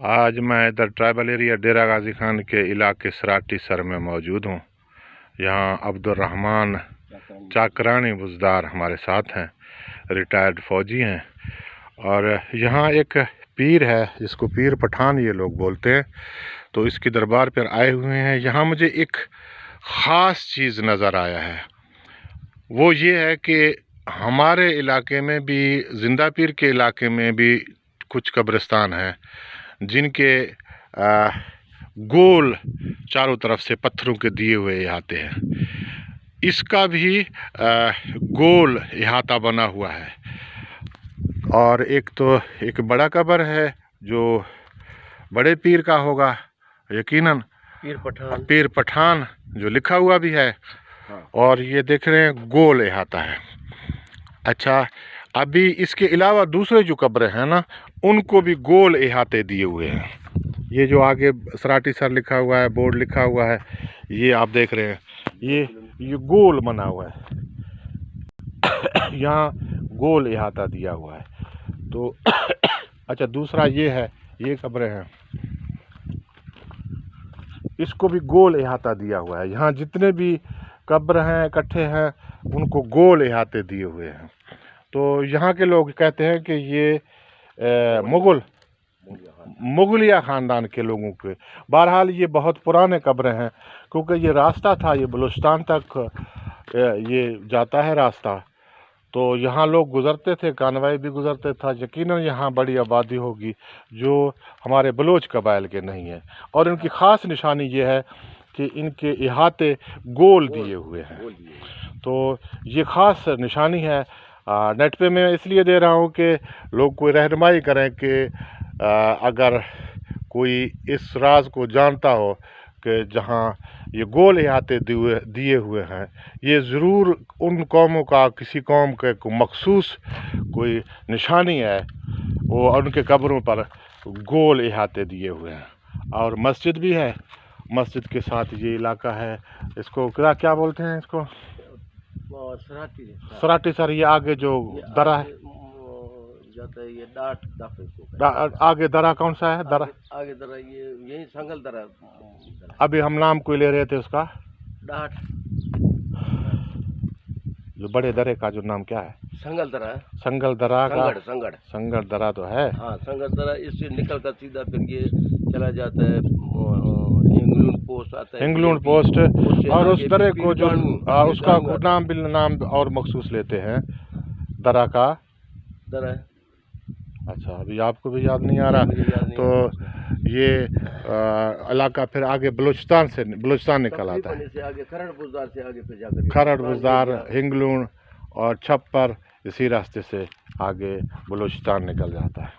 आज मैं इधर ट्राइबल एरिया डेरा गाजी खान के इलाके सराटी सर में मौजूद हूँ। यहाँ अब्दुर्रहमान चाकरानी बुज़दार हमारे साथ हैं, रिटायर्ड फ़ौजी हैं। और यहाँ एक पीर है जिसको पीर पठान ये लोग बोलते हैं, तो इसकी दरबार पर आए हुए हैं। यहाँ मुझे एक ख़ास चीज़ नज़र आया है, वो ये है कि हमारे इलाके में भी, जिंदा पीर के इलाके में भी कुछ कब्रिस्तान हैं जिनके गोल चारों तरफ से पत्थरों के दिए हुए अहाते हैं। इसका भी गोल अहाता बना हुआ है। और एक तो एक बड़ा कब्र है जो बड़े पीर का होगा यकीनन, पीर पठान जो लिखा हुआ भी है। और ये देख रहे हैं गोल अहाता है। अच्छा, अभी इसके अलावा दूसरे जो कब्रें हैं ना, उनको भी गोल अहाते दिए हुए हैं। ये जो आगे सराटी सर लिखा हुआ है, बोर्ड लिखा हुआ है, ये आप देख रहे हैं, ये गोल बना हुआ है। यहाँ गोल अहाता दिया हुआ है। तो अच्छा, दूसरा ये है, ये कब्रें हैं, इसको भी गोल अहाता दिया हुआ है। यहाँ जितने भी कब्र हैं इकट्ठे हैं, उनको गोल अहाते दिए हुए हैं। तो यहाँ के लोग कहते हैं कि ये मुगलिया ख़ानदान के लोगों के, बहरहाल ये बहुत पुराने कब्रें हैं, क्योंकि ये रास्ता था, ये बलूचिस्तान तक ये जाता है रास्ता। तो यहाँ लोग गुज़रते थे, कानवाई भी गुज़रते था। यकीनन यहाँ बड़ी आबादी होगी जो हमारे बलोच कबाइल के नहीं है। और इनकी ख़ास निशानी ये है कि इनके अहाते गोल दिए हुए हैं। तो ये ख़ास निशानी है। नेट पे मैं इसलिए दे रहा हूँ कि लोग कोई रहनुमाई करें कि अगर कोई इस राज को जानता हो कि जहाँ ये गोल अहाते दिए हुए हैं, ये ज़रूर उन कौमों का, किसी कौम के मखसूस कोई निशानी है, वो उनके कब्रों पर गोल अहाते दिए हुए हैं। और मस्जिद भी है, मस्जिद के साथ ये इलाका है। इसको क्या बोलते हैं इसको? सराटी सर। ये आगे जो दरा है, ये आगे दरा कौन सा है? दरा आगे दरा, ये यही संगल दरा। अभी हम नाम कोई ले रहे थे उसका, डाट, जो बड़े दरे का जो नाम क्या है? संगल दरा। संगल दरा का संगड़ दरा तो है। हाँ, संगड़ दरा। इससे निकल कर सीधा फिर ये चला जाता है, हिंगलून पोस्ट आता है, हिंगलून पोस्ट। और उस दरे को जो उसका नाम और मखसूस लेते हैं, दरा का दरा। अच्छा, अभी आपको भी याद नहीं आ रहा। तो ये इलाका फिर आगे बलूचिस्तान निकल आता है। खरड़ बुज़दार, हिंगलून और छप्पर, इसी रास्ते से आगे बलूचिस्तान निकल जाता है।